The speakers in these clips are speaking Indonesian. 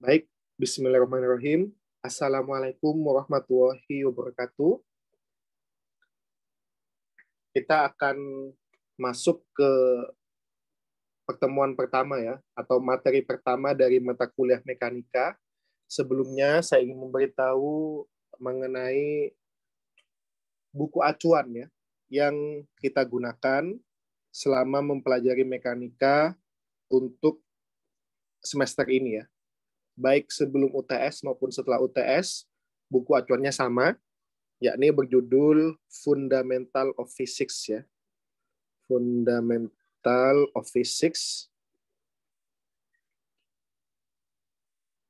Baik, bismillahirrahmanirrahim. Assalamualaikum warahmatullahi wabarakatuh. Kita akan masuk ke pertemuan pertama ya, atau materi pertama dari mata kuliah mekanika. Sebelumnya saya ingin memberitahu mengenai buku acuan ya, yang kita gunakan selama mempelajari mekanika untuk semester ini ya. Baik sebelum UTS maupun setelah UTS, buku acuannya sama, yakni berjudul Fundamental of Physics ya. Fundamental of Physics,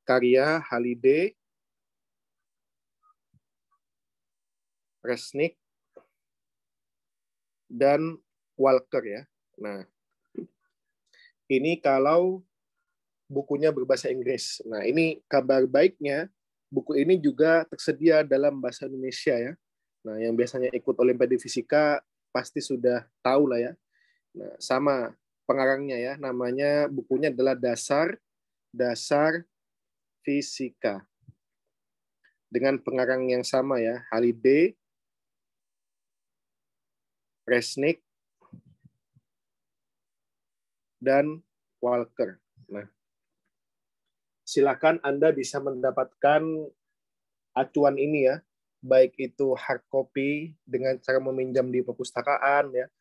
karya Halliday, Resnick, dan Walker ya. Nah, ini kalau bukunya berbahasa Inggris. Nah, ini kabar baiknya, buku ini juga tersedia dalam bahasa Indonesia ya. Nah, yang biasanya ikut Olimpiade Fisika pasti sudah tahu lah ya. Nah, sama pengarangnya ya, namanya bukunya adalah Dasar Fisika. Dengan pengarang yang sama ya, Halliday, Resnick, dan Walker. Nah, silakan Anda bisa mendapatkan acuan ini ya, baik itu hard copy dengan cara meminjam di perpustakaan ya,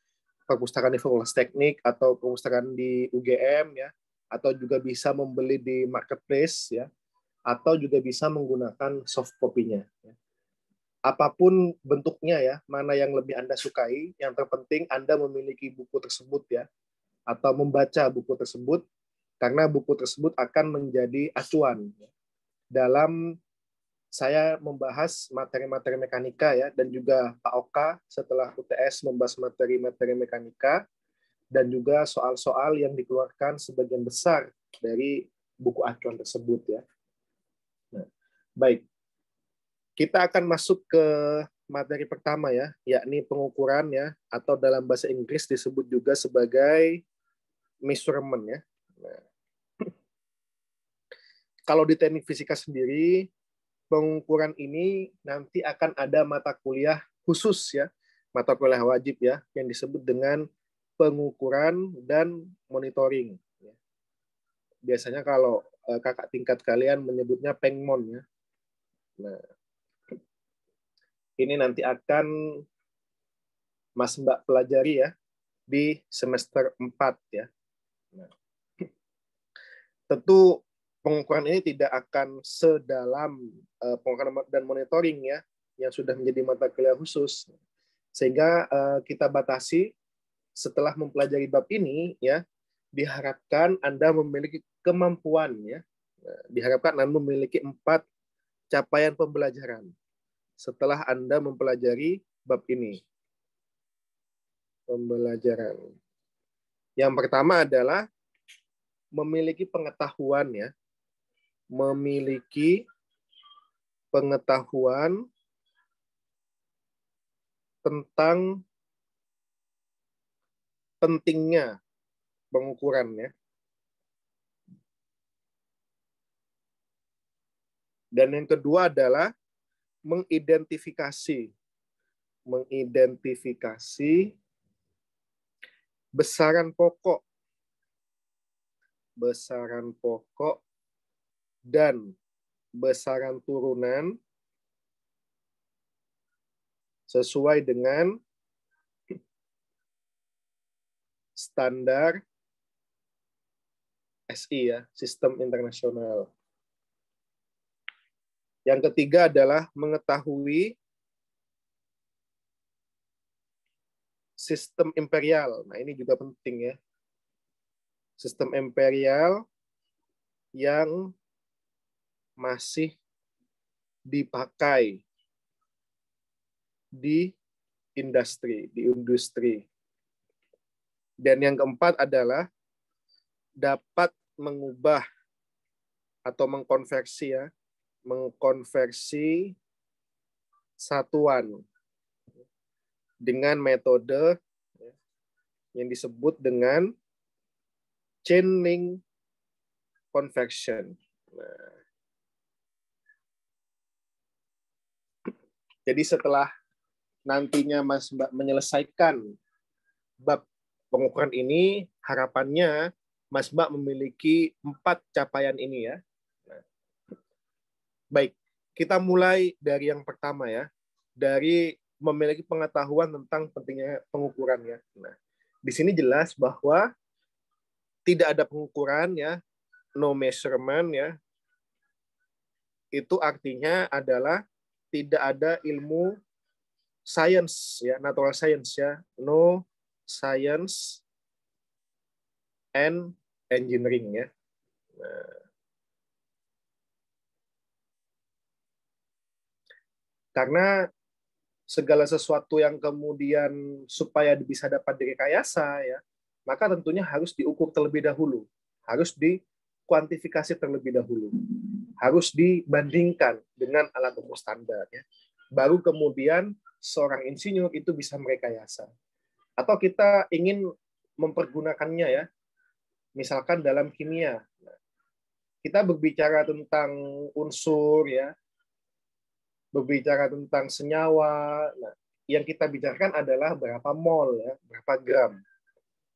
perpustakaan di Fakultas Teknik atau perpustakaan di UGM ya, atau juga bisa membeli di marketplace ya, atau juga bisa menggunakan soft copy-nya. Apapun bentuknya ya, mana yang lebih Anda sukai, yang terpenting Anda memiliki buku tersebut ya, atau membaca buku tersebut, karena buku tersebut akan menjadi acuan dalam saya membahas materi-materi mekanika ya, dan juga Pak Oka setelah UTS membahas materi-materi mekanika, dan juga soal-soal yang dikeluarkan sebagian besar dari buku acuan tersebut ya. Nah, baik, kita akan masuk ke materi pertama ya, yakni pengukuran ya, atau dalam bahasa Inggris disebut juga sebagai measurement ya. Nah, kalau di teknik fisika sendiri, pengukuran ini nanti akan ada mata kuliah khusus ya, mata kuliah wajib ya, yang disebut dengan pengukuran dan monitoring. Biasanya kalau kakak tingkat kalian menyebutnya pengmon ya. Nah, ini nanti akan Mas Mbak pelajari ya di semester 4 ya. Nah, tentu pengukuran ini tidak akan sedalam pengukuran dan monitoring ya, yang sudah menjadi mata kuliah khusus. Sehingga kita batasi setelah mempelajari bab ini ya, diharapkan Anda memiliki kemampuan ya. Diharapkan Anda memiliki 4 capaian pembelajaran setelah Anda mempelajari bab ini. Pembelajaran. Yang pertama adalah memiliki pengetahuan ya. Memiliki pengetahuan tentang pentingnya pengukuran ya. Dan yang kedua adalah mengidentifikasi besaran pokok dan besaran turunan sesuai dengan standar SI ya, sistem internasional. Yang ketiga adalah mengetahui sistem imperial. Nah, ini juga penting ya. Sistem imperial yang masih dipakai di industri. Dan yang keempat adalah dapat mengubah atau mengkonversi satuan dengan metode yang disebut dengan chain link convection. Nah, Jadi setelah nantinya Mas Mbak menyelesaikan bab pengukuran ini, harapannya Mas Mbak memiliki 4 capaian ini ya. Nah, baik, kita mulai dari yang pertama ya, dari memiliki pengetahuan tentang pentingnya pengukuran ya. Nah, di sini jelas bahwa tidak ada pengukuran ya, no measurement ya. Itu artinya adalah tidak ada ilmu science ya, natural science ya, no science and engineering ya. Nah, karena segala sesuatu yang kemudian supaya bisa dapat direkayasa ya, maka tentunya harus diukur terlebih dahulu, harus dikuantifikasi terlebih dahulu, harus dibandingkan dengan alat ukur standar ya. Baru kemudian seorang insinyur itu bisa merekayasa. Atau kita ingin mempergunakannya ya, misalkan dalam kimia. Kita berbicara tentang unsur ya, berbicara tentang senyawa. Nah, yang kita bicarakan adalah berapa mol ya, berapa gram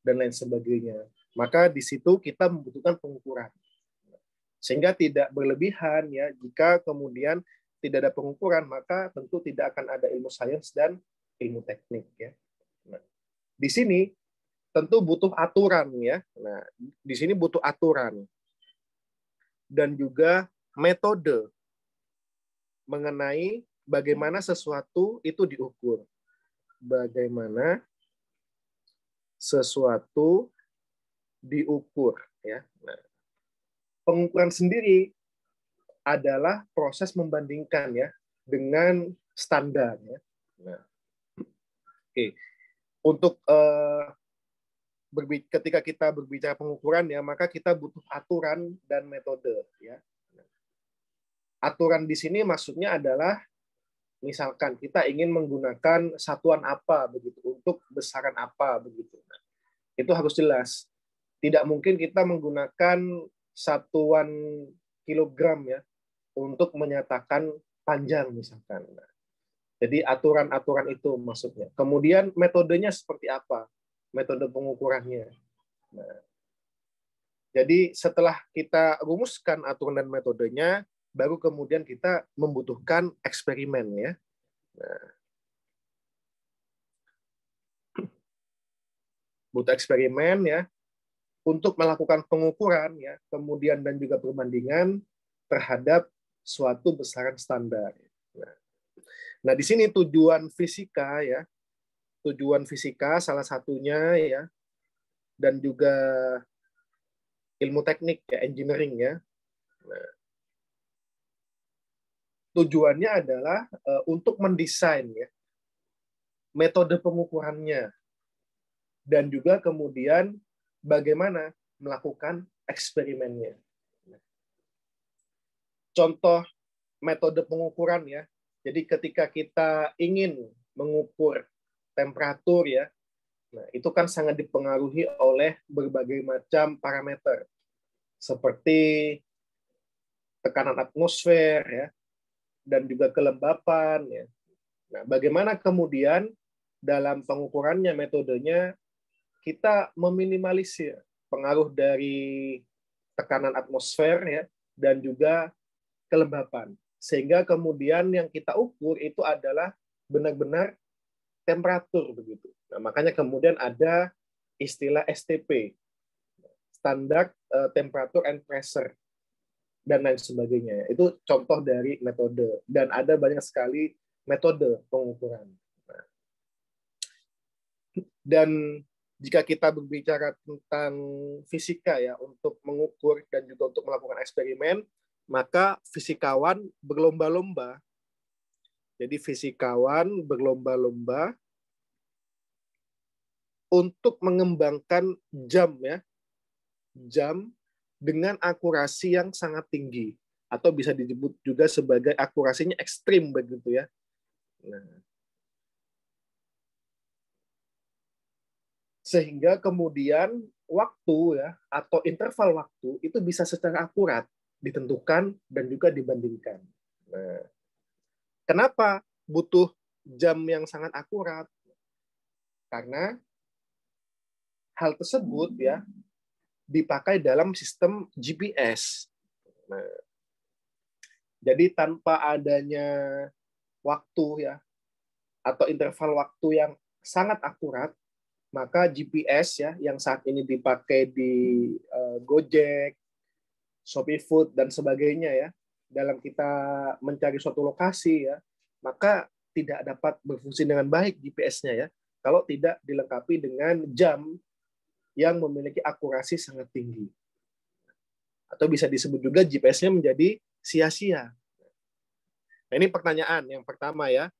dan lain sebagainya. Maka di situ kita membutuhkan pengukuran. Sehingga tidak berlebihan ya, jika kemudian tidak ada pengukuran, maka tentu tidak akan ada ilmu sains dan ilmu teknik ya. Nah, di sini tentu butuh aturan ya. Nah, di sini butuh aturan dan juga metode mengenai bagaimana sesuatu itu diukur. Bagaimana sesuatu diukur ya. Nah, pengukuran sendiri adalah proses membandingkan ya dengan standar ya. Nah, oke. Untuk ketika kita berbicara pengukuran ya, maka kita butuh aturan dan metode ya. Aturan di sini maksudnya adalah misalkan kita ingin menggunakan satuan apa begitu untuk besaran apa begitu. Nah, itu harus jelas. Tidak mungkin kita menggunakan satuan kilogram ya untuk menyatakan panjang misalkan. Nah, jadi aturan-aturan itu maksudnya. Kemudian metodenya seperti apa? Metode pengukurannya. Nah, jadi setelah kita rumuskan aturan dan metodenya, baru kemudian kita membutuhkan eksperimen ya. Nah, butuh eksperimen ya untuk melakukan pengukuran ya, kemudian dan juga perbandingan terhadap suatu besaran standar. Nah, di sini tujuan fisika ya, tujuan fisika salah satunya ya, dan juga ilmu teknik ya, engineering ya. Nah, tujuannya adalah untuk mendesain ya metode pengukurannya dan juga kemudian bagaimana melakukan eksperimennya. Contoh metode pengukuran ya. Jadi ketika kita ingin mengukur temperatur ya, nah itu kan sangat dipengaruhi oleh berbagai macam parameter seperti tekanan atmosfer ya dan juga kelembapan ya. Nah, bagaimana kemudian dalam pengukurannya metodenya kita meminimalisir pengaruh dari tekanan atmosfer ya dan juga kelembapan sehingga kemudian yang kita ukur itu adalah benar-benar temperatur begitu. Nah, makanya kemudian ada istilah STP, standar temperature and pressure dan lain sebagainya. Itu contoh dari metode dan ada banyak sekali metode pengukuran. Nah, dan jika kita berbicara tentang fisika ya untuk mengukur dan juga untuk melakukan eksperimen, maka fisikawan berlomba-lomba. Jadi fisikawan berlomba-lomba untuk mengembangkan jam ya, jam dengan akurasi yang sangat tinggi atau bisa disebut juga sebagai akurasinya ekstrim begitu ya. Nah, sehingga kemudian waktu ya atau interval waktu itu bisa secara akurat ditentukan dan juga dibandingkan. Nah, kenapa butuh jam yang sangat akurat? Karena hal tersebut ya dipakai dalam sistem GPS. Nah, jadi tanpa adanya waktu ya atau interval waktu yang sangat akurat, maka GPS ya yang saat ini dipakai di Gojek, Shopee Food dan sebagainya ya, dalam kita mencari suatu lokasi ya, maka tidak dapat berfungsi dengan baik GPS-nya ya kalau tidak dilengkapi dengan jam yang memiliki akurasi sangat tinggi. Atau bisa disebut juga GPS-nya menjadi sia-sia. Nah, ini pertanyaan yang pertama ya.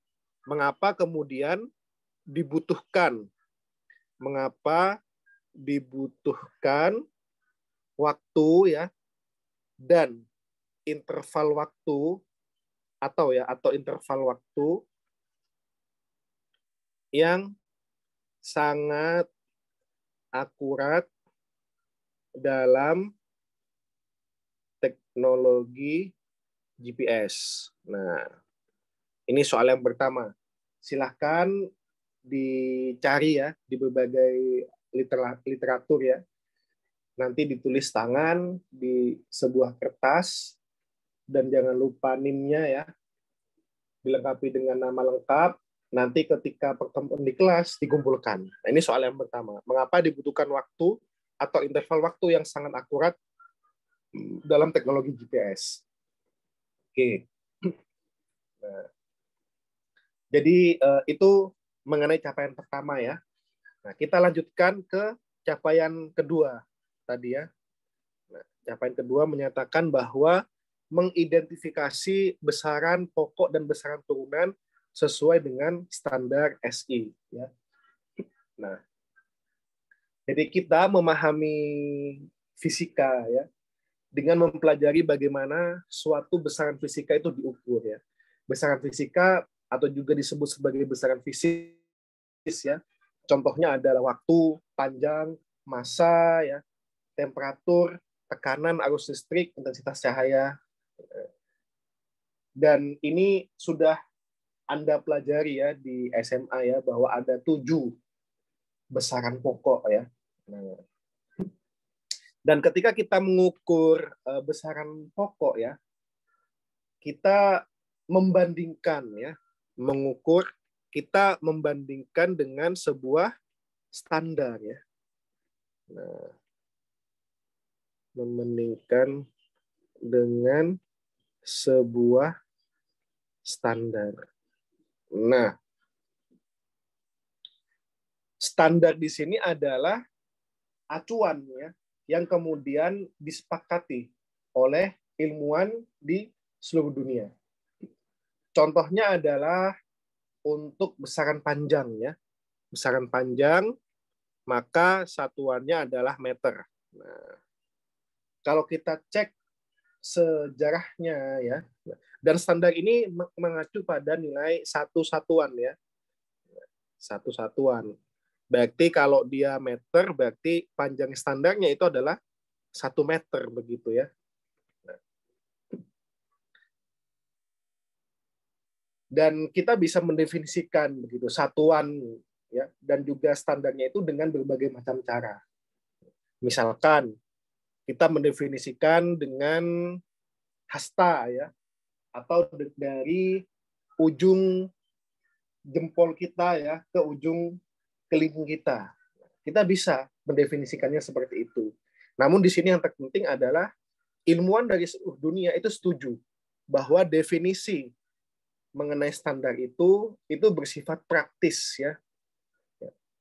Mengapa kemudian dibutuhkan waktu ya dan interval waktu atau interval waktu yang sangat akurat dalam teknologi GPS. Nah, ini soal yang pertama. Silahkan dicari ya di berbagai literatur ya. Nanti ditulis tangan di sebuah kertas dan jangan lupa NIM-nya ya. Dilengkapi dengan nama lengkap. Nanti ketika pertemuan di kelas dikumpulkan. Nah, ini soal yang pertama. Mengapa dibutuhkan waktu atau interval waktu yang sangat akurat dalam teknologi GPS? Oke. Nah, jadi itu mengenai capaian pertama ya. Nah, kita lanjutkan ke capaian kedua tadi ya. Nah, capaian kedua menyatakan bahwa mengidentifikasi besaran pokok dan besaran turunan sesuai dengan standar SI ya. Nah, jadi kita memahami fisika ya dengan mempelajari bagaimana suatu besaran fisika itu diukur ya. Besaran fisika atau juga disebut sebagai besaran fisis ya. Contohnya adalah waktu, panjang, massa ya, temperatur, tekanan arus listrik, intensitas cahaya. Dan ini sudah Anda pelajari ya di SMA ya bahwa ada 7 besaran pokok ya. Nah, dan ketika kita mengukur besaran pokok ya, kita membandingkan ya, kita membandingkan dengan sebuah standar ya. Nah, membandingkan dengan sebuah standar. Nah, standar di sini adalah acuan ya, yang kemudian disepakati oleh ilmuwan di seluruh dunia. Contohnya adalah untuk besaran panjang ya. Besaran panjang maka satuannya adalah meter. Nah, kalau kita cek sejarahnya ya, dan standar ini mengacu pada nilai satu satuan ya. Satu satuan. Berarti kalau dia meter, berarti panjang standarnya itu adalah 1 meter begitu ya. Dan kita bisa mendefinisikan begitu satuan ya dan juga standarnya itu dengan berbagai macam cara. Misalkan kita mendefinisikan dengan hasta ya atau dari ujung jempol kita ya ke ujung kelingking kita. Kita bisa mendefinisikannya seperti itu. Namun di sini yang terpenting adalah ilmuwan dari seluruh dunia itu setuju bahwa definisi mengenai standar itu bersifat praktis ya.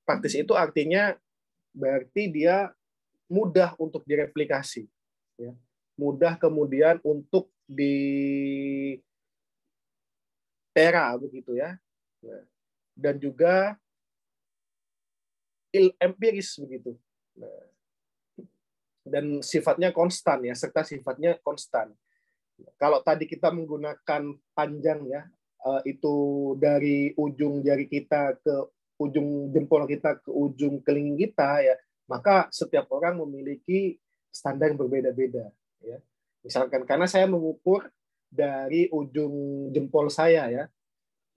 Praktis itu artinya berarti dia mudah untuk direplikasi ya. Mudah kemudian untuk ditera begitu ya. Dan juga empiris begitu. Dan sifatnya konstan ya, serta sifatnya konstan. Kalau tadi kita menggunakan panjang ya, itu dari ujung jari kita ke ujung jempol kita ke ujung kelingking kita ya, maka setiap orang memiliki standar yang berbeda-beda ya. Misalkan karena saya mengukur dari ujung jempol saya ya,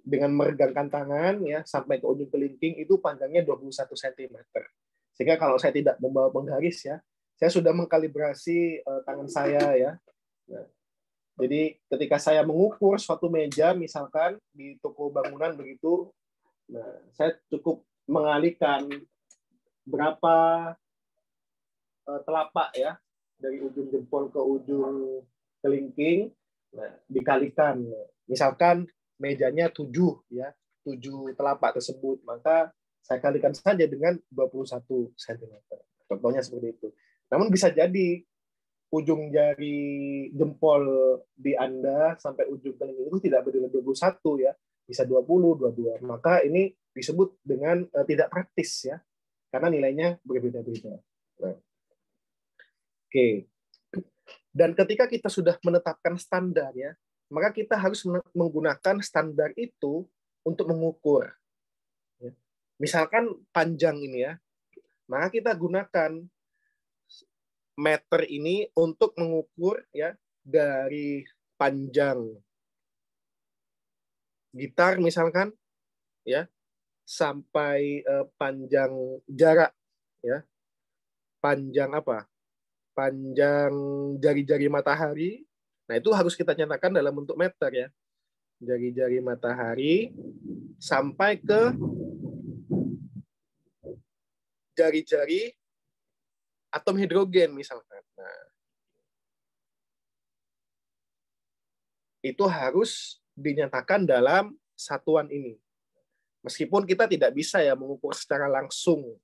dengan meregangkan tangan ya sampai ke ujung kelingking itu panjangnya 21 cm. Sehingga kalau saya tidak membawa penggaris ya, saya sudah mengkalibrasi tangan saya ya. Nah, jadi ketika saya mengukur suatu meja misalkan di toko bangunan begitu, nah saya cukup mengalihkan berapa telapak ya dari ujung jempol ke ujung kelingking, nah, dikalikan. Misalkan mejanya 7 ya, 7 telapak tersebut, maka saya kalikan saja dengan 21 cm. Contohnya seperti itu. Namun bisa jadi ujung jari jempol di Anda sampai ujung kelingking itu tidak berdiri 21 ya, bisa 20, 22. Maka ini disebut dengan tidak praktis ya, karena nilainya berbeda-beda. Nah, oke. Dan ketika kita sudah menetapkan standar ya, maka kita harus menggunakan standar itu untuk mengukur. Ya. Misalkan panjang ini ya, maka kita gunakan meter ini untuk mengukur ya dari panjang gitar misalkan ya sampai panjang jarak ya, panjang apa? Panjang jari-jari matahari. Nah, itu harus kita nyatakan dalam bentuk meter ya. Jari-jari matahari sampai ke jari-jari atom hidrogen misalkan. Nah, itu harus dinyatakan dalam satuan ini. Meskipun kita tidak bisa ya mengukur secara langsung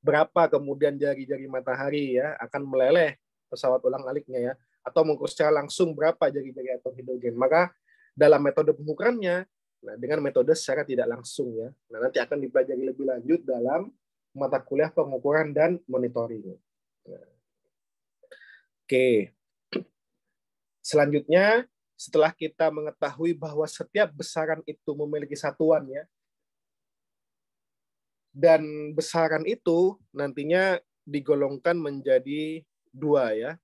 berapa kemudian jari-jari matahari ya akan meleleh pesawat ulang-aliknya ya, atau mengukur secara langsung berapa jari-jari atom hidrogen. Maka dalam metode pengukurannya, nah dengan metode secara tidak langsung ya, nah nanti akan dipelajari lebih lanjut dalam mata kuliah pengukuran dan monitoring. Nah. Oke, selanjutnya setelah kita mengetahui bahwa setiap besaran itu memiliki satuan ya, dan besaran itu nantinya digolongkan menjadi 2 ya.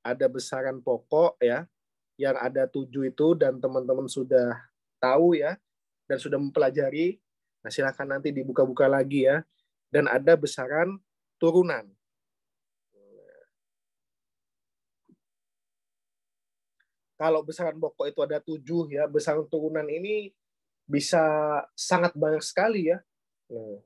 Ada besaran pokok ya, yang ada 7 itu dan teman-teman sudah tahu ya, dan sudah mempelajari. Nah, silakan nanti dibuka-buka lagi ya. Dan ada besaran turunan. Kalau besaran pokok itu ada 7 ya, besaran turunan ini bisa sangat banyak sekali ya. Nah,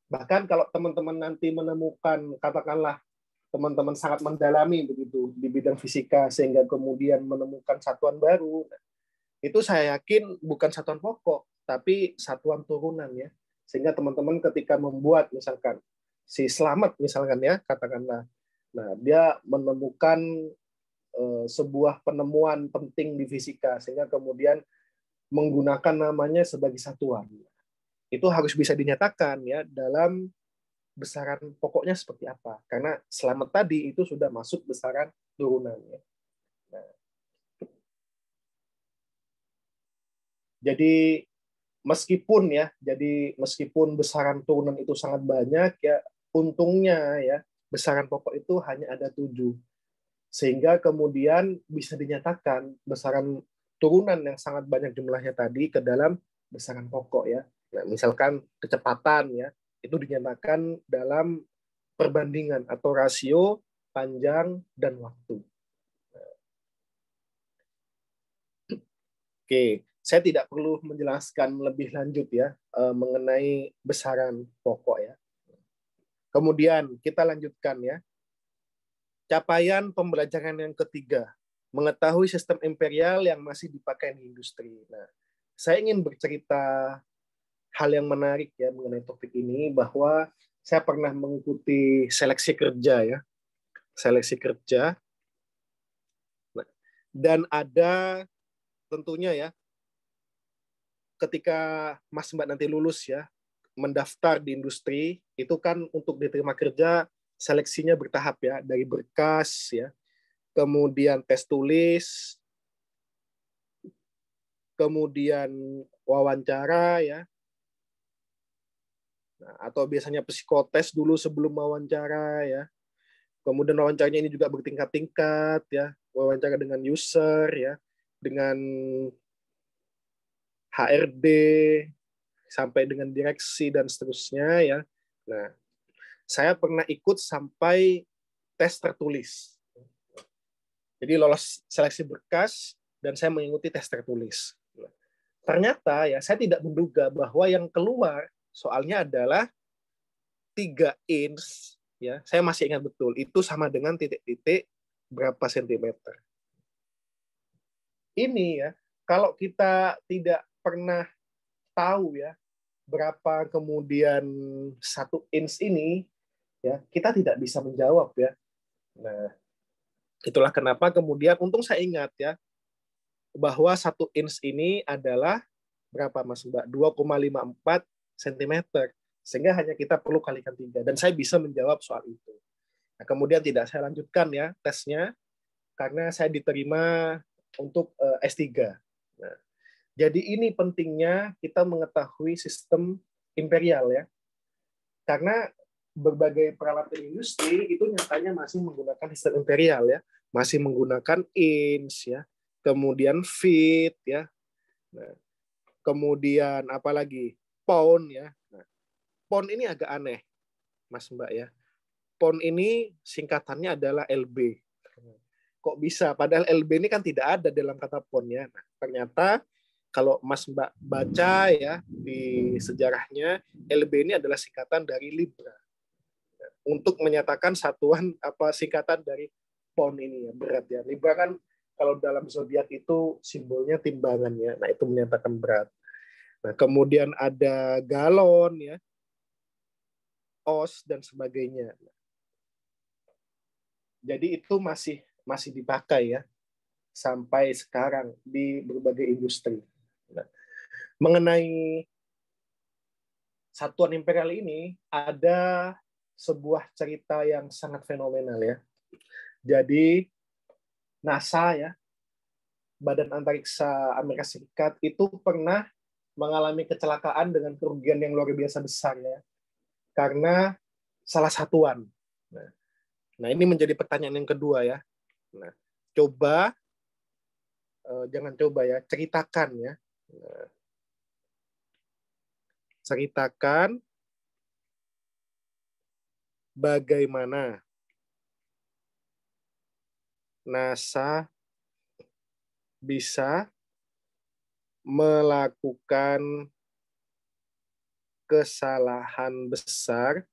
bahkan kalau teman-teman nanti menemukan, katakanlah teman-teman sangat mendalami begitu di bidang fisika sehingga kemudian menemukan satuan baru, itu saya yakin bukan satuan pokok, tapi satuan turunan ya. Sehingga teman-teman ketika membuat misalkan si Selamat misalkan ya, katakanlah, nah dia menemukan sebuah penemuan penting di fisika sehingga kemudian menggunakan namanya sebagai satuan. Itu harus bisa dinyatakan ya dalam besaran pokoknya seperti apa. Karena Selamat tadi itu sudah masuk besaran turunannya. Nah, jadi meskipun besaran turunan itu sangat banyak ya, untungnya ya besaran pokok itu hanya ada 7. Sehingga kemudian bisa dinyatakan besaran turunan yang sangat banyak jumlahnya tadi ke dalam besaran pokok ya. Nah, misalkan kecepatan ya, itu dinyatakan dalam perbandingan atau rasio panjang dan waktu. Oke, saya tidak perlu menjelaskan lebih lanjut ya mengenai besaran pokok ya. Kemudian kita lanjutkan ya. Capaian pembelajaran yang ketiga, mengetahui sistem imperial yang masih dipakai di industri. Nah, saya ingin bercerita hal yang menarik ya mengenai topik ini, bahwa saya pernah mengikuti seleksi kerja ya, seleksi kerja, dan ada tentunya ya, ketika Mas Mbak nanti lulus ya, mendaftar di industri, itu kan untuk diterima kerja seleksinya bertahap ya, dari berkas ya, kemudian tes tulis, kemudian wawancara ya, nah, atau biasanya psikotes dulu sebelum wawancara ya, kemudian wawancaranya ini juga bertingkat-tingkat ya, wawancara dengan user ya, dengan HRD, sampai dengan direksi dan seterusnya ya. Nah, saya pernah ikut sampai tes tertulis. Jadi lolos seleksi berkas dan saya mengikuti tes tertulis. Ternyata ya saya tidak menduga bahwa yang keluar soalnya adalah 3 inch ya. Saya masih ingat betul itu sama dengan titik-titik berapa sentimeter. Ini ya, kalau kita tidak pernah tahu ya berapa kemudian 1 inch ini ya, kita tidak bisa menjawab ya. Nah, itulah kenapa kemudian untung saya ingat ya bahwa 1 inch ini adalah berapa Mas Mbak? 2,54 cm. Sehingga hanya kita perlu kalikan 3 dan saya bisa menjawab soal itu. Nah, kemudian tidak saya lanjutkan ya tesnya karena saya diterima untuk S3. Nah, jadi ini pentingnya kita mengetahui sistem imperial ya. Karena berbagai peralatan industri itu nyatanya masih menggunakan sistem imperial ya, masih menggunakan inch ya, kemudian feet ya, nah, kemudian apalagi pound ya. Nah, pound ini agak aneh, Mas Mbak ya. Pound ini singkatannya adalah LB. Kok bisa? Padahal LB ini kan tidak ada dalam kata pound ya. Nah, ternyata kalau Mas Mbak baca ya di sejarahnya, LB ini adalah singkatan dari Libra. Untuk menyatakan satuan apa singkatan dari pound ini ya, berat ya. Libra kan kalau dalam zodiak itu simbolnya timbangan ya. Nah, itu menyatakan berat. Nah, kemudian ada galon ya, os dan sebagainya. Jadi itu masih dipakai ya sampai sekarang di berbagai industri. Nah, mengenai satuan imperial ini ada sebuah cerita yang sangat fenomenal ya. Jadi NASA ya, Badan Antariksa Amerika Serikat itu pernah mengalami kecelakaan dengan kerugian yang luar biasa besar ya, karena salah satuan. Nah ini menjadi pertanyaan yang kedua ya. Nah, coba jangan coba ya, ceritakan ya. Nah, ceritakan bagaimana NASA bisa melakukan kesalahan besar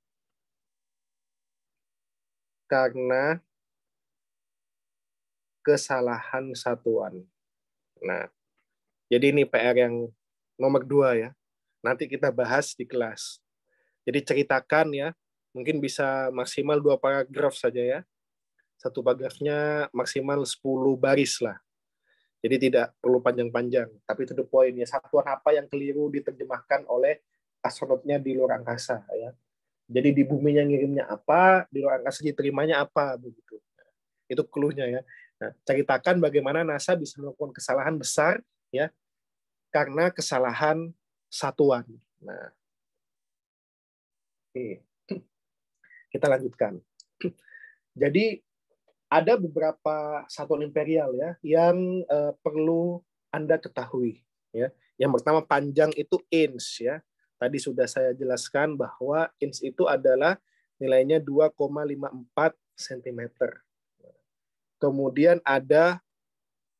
karena kesalahan satuan. Nah, jadi ini PR yang nomor 2 ya. Nanti kita bahas di kelas. Jadi ceritakan ya, mungkin bisa maksimal 2 paragraf saja ya. Satu paragrafnya maksimal 10 baris lah. Jadi tidak perlu panjang-panjang, tapi to the point ya, satuan apa yang keliru diterjemahkan oleh astronotnya di luar angkasa ya. Jadi di buminya ngirimnya apa, di luar angkasa diterimanya apa begitu. Itu clue-nya ya. Nah, ceritakan bagaimana NASA bisa melakukan kesalahan besar ya karena kesalahan satuan. Nah, oke. Kita lanjutkan. Jadi ada beberapa satuan imperial ya yang perlu Anda ketahui ya. Yang pertama panjang itu inch ya. Tadi sudah saya jelaskan bahwa inch itu adalah nilainya 2,54 cm. Kemudian ada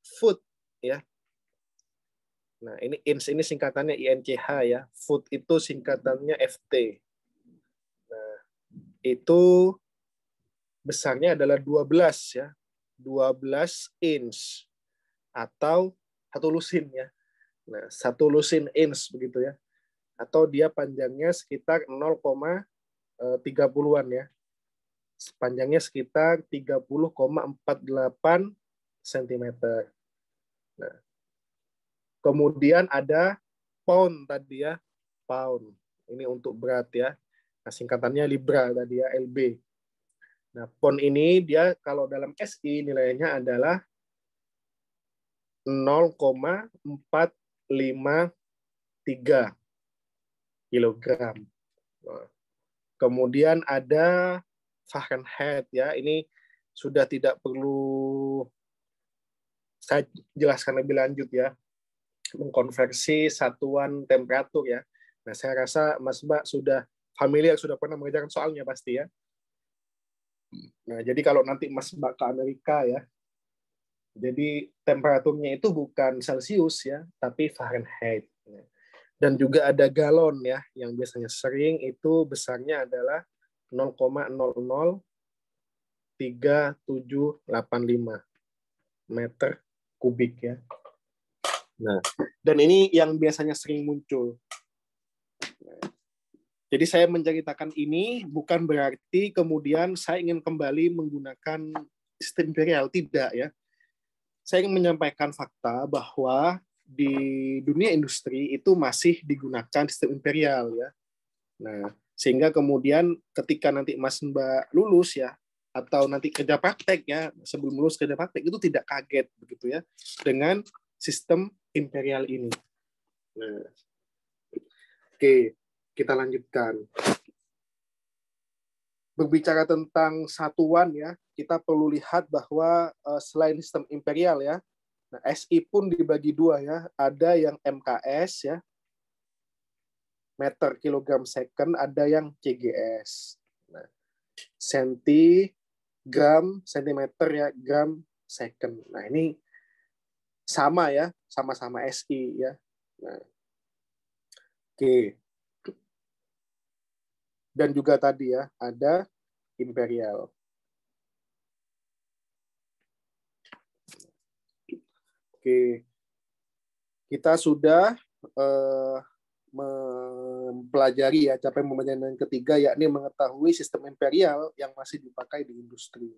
foot ya. Nah, ini inch ini singkatannya INCH ya. Foot itu singkatannya FT. Nah, itu besarnya adalah 12 ya. 12 inch atau 1 lusin ya. Nah, 1 lusin inch begitu ya. Atau dia panjangnya sekitar 0,30-an ya. Panjangnya sekitar 30,48 cm. Nah, kemudian ada pound tadi ya, pound. Ini untuk berat ya. Nah, singkatannya Libra tadi ya, LB. Nah, pound ini dia kalau dalam SI nilainya adalah 0,453 kilogram. Nah, kemudian ada Fahrenheit ya. Ini sudah tidak perlu saya jelaskan lebih lanjut ya. mengkonversi satuan temperatur ya. Nah, saya rasa Mas Mbak sudah familiar, sudah pernah mengerjakan soalnya pasti ya. Nah, jadi kalau nanti Mas Mbak ke Amerika ya, jadi temperaturnya itu bukan Celcius ya, tapi Fahrenheit. Dan juga ada galon ya, yang biasanya sering itu besarnya adalah 0,003785 meter kubik ya. Nah, dan ini yang biasanya sering muncul. Jadi saya menceritakan ini bukan berarti kemudian saya ingin kembali menggunakan sistem imperial, tidak ya. Saya ingin menyampaikan fakta bahwa di dunia industri itu masih digunakan sistem imperial ya. Nah, sehingga kemudian ketika nanti Mas Mbak lulus ya, atau nanti kerja praktek ya, sebelum lulus kerja praktek itu tidak kaget begitu ya dengan sistem imperial ini. Nah, oke, kita lanjutkan. Berbicara tentang satuan ya, kita perlu lihat bahwa selain sistem imperial ya, nah, SI pun dibagi dua ya, ada yang MKS ya, meter kilogram second, ada yang CGS. Nah, senti, gram, sentimeter ya, gram second. Nah, ini sama ya, sama-sama SI ya. Nah, oke. Dan juga tadi ya, ada imperial. Oke. Kita sudah mempelajari ya capaian pembelajaran yang ketiga, yakni mengetahui sistem imperial yang masih dipakai di industri.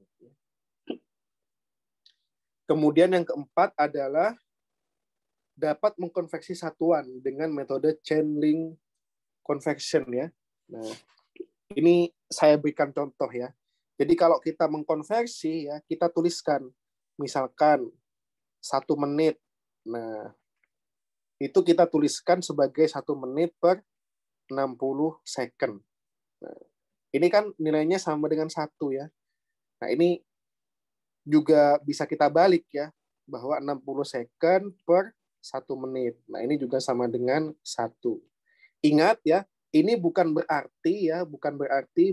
Kemudian yang keempat adalah dapat mengkonveksi satuan dengan metode chain link convection ya. Nah, ini saya berikan contoh ya. Jadi kalau kita mengkonversi ya, kita tuliskan misalkan 1 menit. Nah, itu kita tuliskan sebagai 1 menit per 60 second. Nah, ini kan nilainya sama dengan 1 ya. Nah, ini juga bisa kita balik ya, bahwa 60 second per 1 menit. Nah, ini juga sama dengan 1. Ingat ya, ini bukan berarti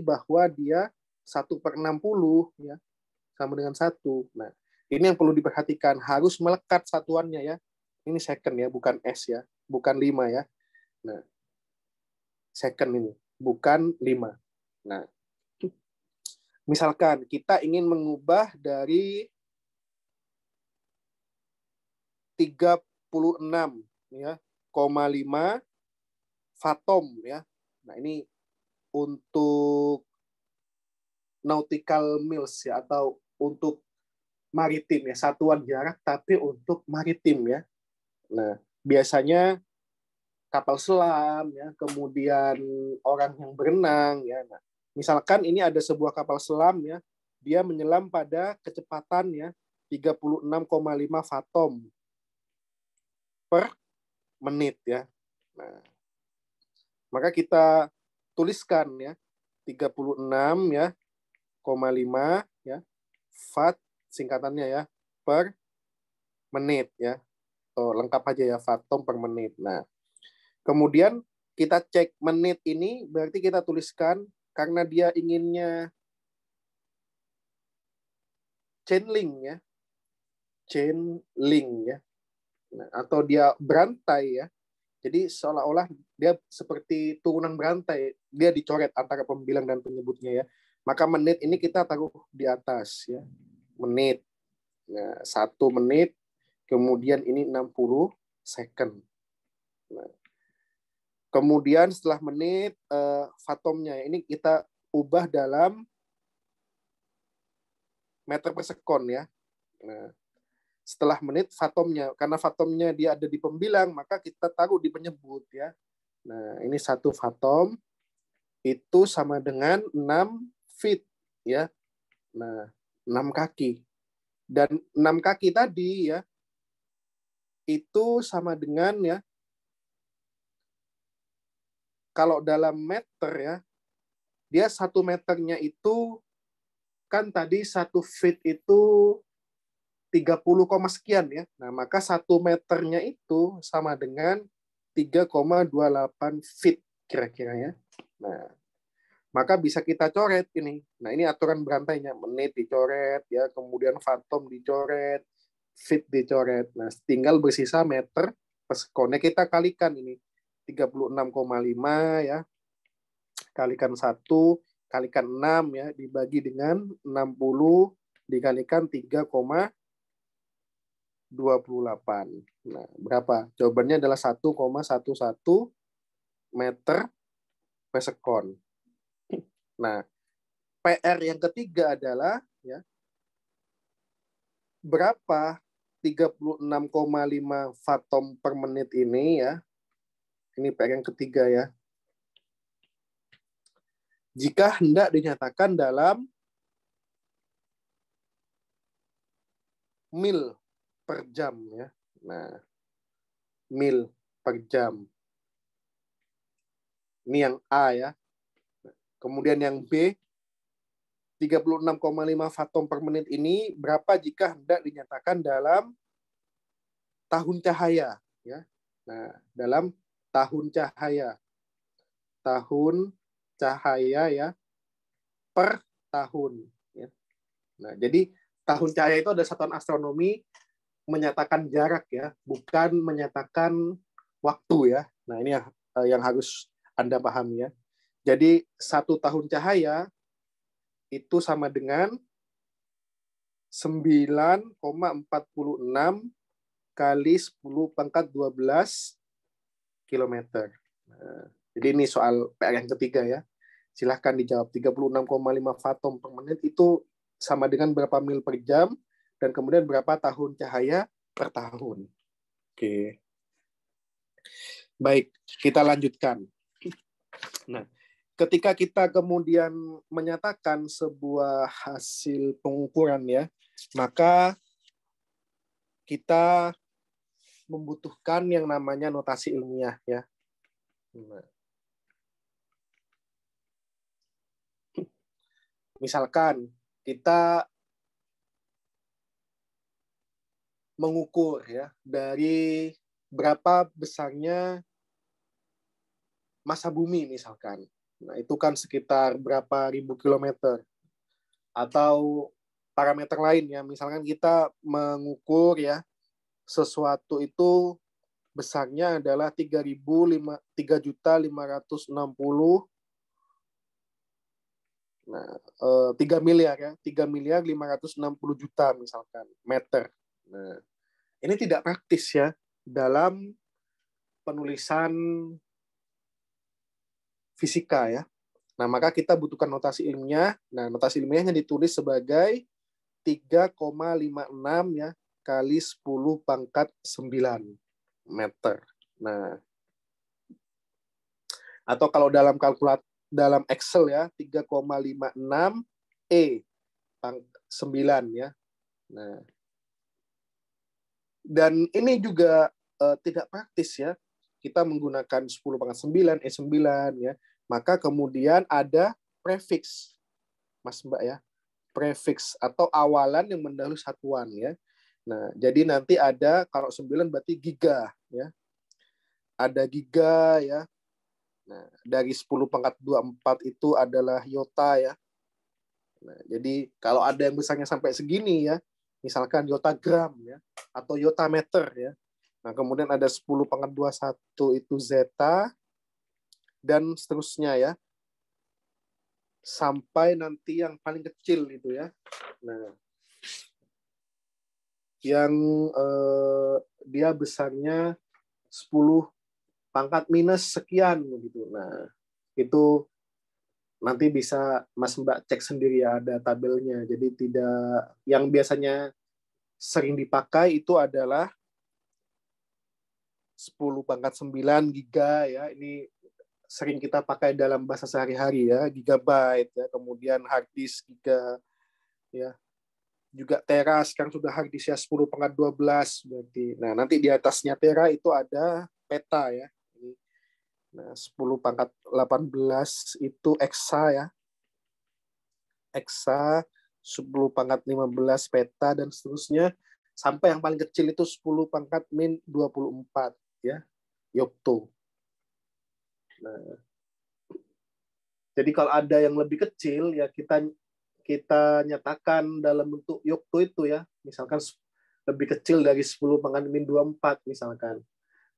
bahwa dia 1/60 ya, sama dengan 1. Nah, ini yang perlu diperhatikan, harus melekat satuannya ya. Ini second ya, bukan S ya, bukan 5 ya. Nah, second ini, bukan 5. Nah, misalkan kita ingin mengubah dari 36 ya, 0,5 fathom ya. Nah, ini untuk nautical miles ya, atau untuk maritim ya, satuan jarak tapi untuk maritim ya. Nah, biasanya kapal selam ya, kemudian orang yang berenang ya. Nah, misalkan ini ada sebuah kapal selam ya, dia menyelam pada kecepatan ya 36,5 fathom per menit ya. Nah, maka kita tuliskan ya 36 ya, 0,5 ya, fat singkatannya ya, per menit ya. Lengkap aja ya, fathom per menit. Nah, kemudian kita cek menit ini, berarti kita tuliskan karena dia inginnya chain link ya. Chain link ya. Nah, atau dia berantai ya. Jadi seolah-olah dia seperti turunan berantai, dia dicoret antara pembilang dan penyebutnya ya. Maka menit ini kita taruh di atas ya. Menit. Nah, 1 menit, kemudian ini 60 second. Nah, kemudian setelah menit, fathomnya ini kita ubah dalam meter per sekon ya. Nah, setelah menit fathomnya, karena fathomnya dia ada di pembilang, maka kita taruh di penyebut ya. Nah, ini 1 fathom itu sama dengan 6 feet ya. Nah, 6 kaki. Dan 6 kaki tadi ya, itu sama dengan ya, kalau dalam meter ya, dia 1 meternya itu, kan tadi 1 feet itu 30, sekian ya. Nah, maka 1 meternya itu sama dengan 3,28 feet kira-kira ya. Nah, maka bisa kita coret ini. Nah, ini aturan berantainya. Menit dicoret ya, kemudian fathom dicoret, feet dicoret. Nah, tinggal bersisa meter per sekon. Kita kalikan ini. 36,5 ya. Kalikan 1, kalikan 6 ya, dibagi dengan 60 dikalikan 3,28. Nah, berapa? Jawabannya adalah 1,11 meter per sekon. Nah, PR yang ketiga adalah ya, berapa 36,5 fathom per menit ini ya. Ini PR yang ketiga ya. Jika hendak dinyatakan dalam mil per jam ya. Nah, mil per jam. Ini yang A ya. Kemudian yang B, 36,5 fathom per menit ini berapa jika hendak dinyatakan dalam tahun cahaya ya. Nah, dalam tahun cahaya. Tahun cahaya ya per tahun ya. Nah, jadi tahun cahaya itu ada satuan astronomi menyatakan jarak ya, bukan menyatakan waktu ya. Nah, ini yang harus Anda pahami ya. Jadi 1 tahun cahaya itu sama dengan 9,46 kali 10⁻12 kilometer. Nah, jadi ini soal PR yang ketiga ya. Silahkan dijawab. 36,5 fathom per menit itu sama dengan berapa mil per jam, dan kemudian berapa tahun cahaya per tahun. Oke. Baik, kita lanjutkan. Nah, ketika kita kemudian menyatakan sebuah hasil pengukuran ya, maka kita membutuhkan yang namanya notasi ilmiah ya. Nah, misalkan kita mengukur ya dari berapa besarnya massa bumi misalkan. Nah, itu kan sekitar berapa ribu kilometer. Atau parameter lain ya, misalkan kita mengukur ya sesuatu itu besarnya adalah 3.560. Nah, 3 miliar ya, 3.560 juta misalkan meter. Nah, ini tidak praktis ya dalam penulisan fisika ya. Nah, maka kita butuhkan notasi ilmiah. Nah, notasi ilmiahnya ditulis sebagai 3,56 ya kali 10⁻9 meter. Nah, atau kalau dalam dalam Excel ya 3,56 9 ya. Nah, dan ini juga tidak praktis ya. Kita menggunakan 10⁻9 9 ya. Maka kemudian ada prefix, Mas Mbak ya. Prefix atau awalan yang mendahului satuan ya. Nah, jadi nanti ada kalau 9 berarti giga ya. Ada giga ya. Nah, dari 10⁻24 itu adalah yota ya. Nah, jadi kalau ada yang besarnya sampai segini ya, misalkan yota gram ya atau yota meter ya. Nah, kemudian ada 10⁻21 itu zeta dan seterusnya ya. Sampai nanti yang paling kecil itu ya. Nah, yang dia besarnya 10⁻⁻⁻ sekian begitu. Nah, itu nanti bisa Mas Mbak cek sendiri ya, ada tabelnya. Jadi tidak, yang biasanya sering dipakai itu adalah 10⁻9 giga ya. Ini sering kita pakai dalam bahasa sehari-hari ya, gigabyte ya, kemudian hard disk giga ya. Juga tera sekarang sudah hard disk ya 10⁻12 berarti. Nah, nanti di atasnya tera itu ada peta ya. Nah, 10⁻18 itu exa ya. Exa, 10⁻15 peta dan seterusnya sampai yang paling kecil itu 10 pangkat min 24 ya, yokto. Nah, jadi kalau ada yang lebih kecil ya kita nyatakan dalam bentuk yokto itu ya, misalkan lebih kecil dari 10 pangkat min 24 misalkan.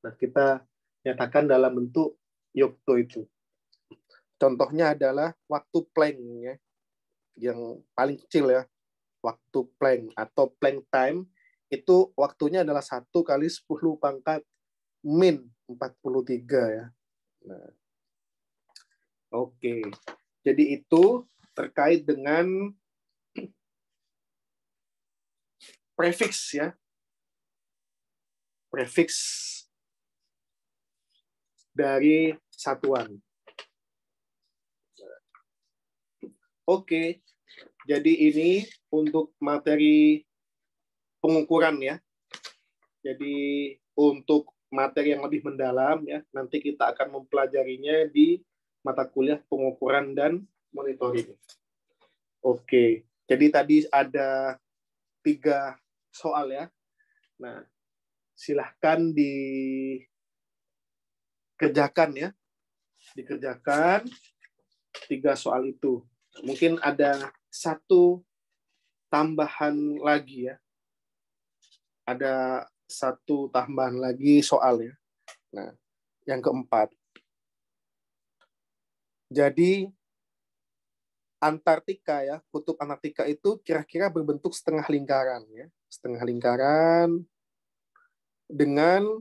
Nah, kita nyatakan dalam bentuk yokto itu. Contohnya adalah waktu Planck ya, yang paling kecil ya, waktu Planck atau Planck time itu waktunya adalah 1 kali 10 pangkat min 43 ya. Nah, oke. Jadi itu terkait dengan prefiks ya. Prefiks dari satuan. Oke. Jadi ini untuk materi pengukuran ya. Jadi untuk materi yang lebih mendalam ya, nanti kita akan mempelajarinya di mata kuliah pengukuran dan monitoring. Oke, jadi tadi ada 3 soal ya. Nah, silahkan dikerjakan ya. Dikerjakan 3 soal itu. Mungkin ada 1 tambahan lagi ya. Ada 1 tambahan lagi soal ya. Nah, yang keempat. Jadi Antartika ya, kutub Antartika itu kira-kira berbentuk setengah lingkaran ya, setengah lingkaran dengan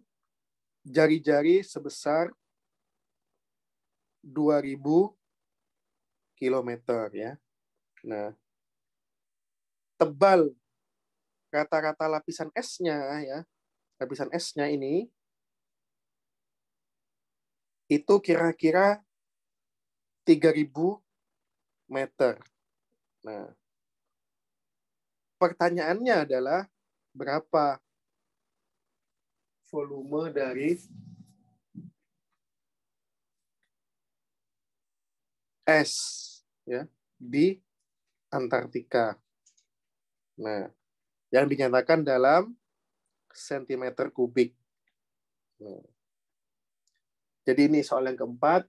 jari-jari sebesar 2000 km ya. Nah, tebal rata-rata lapisan esnya ya, lapisan esnya ini itu kira-kira 3000 meter. Nah, pertanyaannya adalah berapa volume dari es ya di Antartika. Nah, yang dinyatakan dalam sentimeter kubik. Nah, jadi ini soal yang keempat.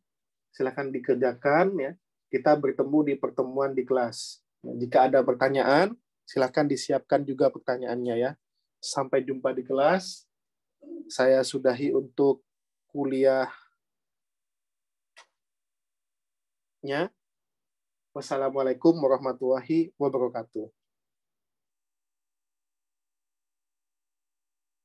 Silakan dikerjakan ya. Kita bertemu di pertemuan di kelas. Nah, jika ada pertanyaan, silakan disiapkan juga pertanyaannya ya. Sampai jumpa di kelas. Saya sudahi untuk kuliahnya. Wassalamualaikum warahmatullahi wabarakatuh.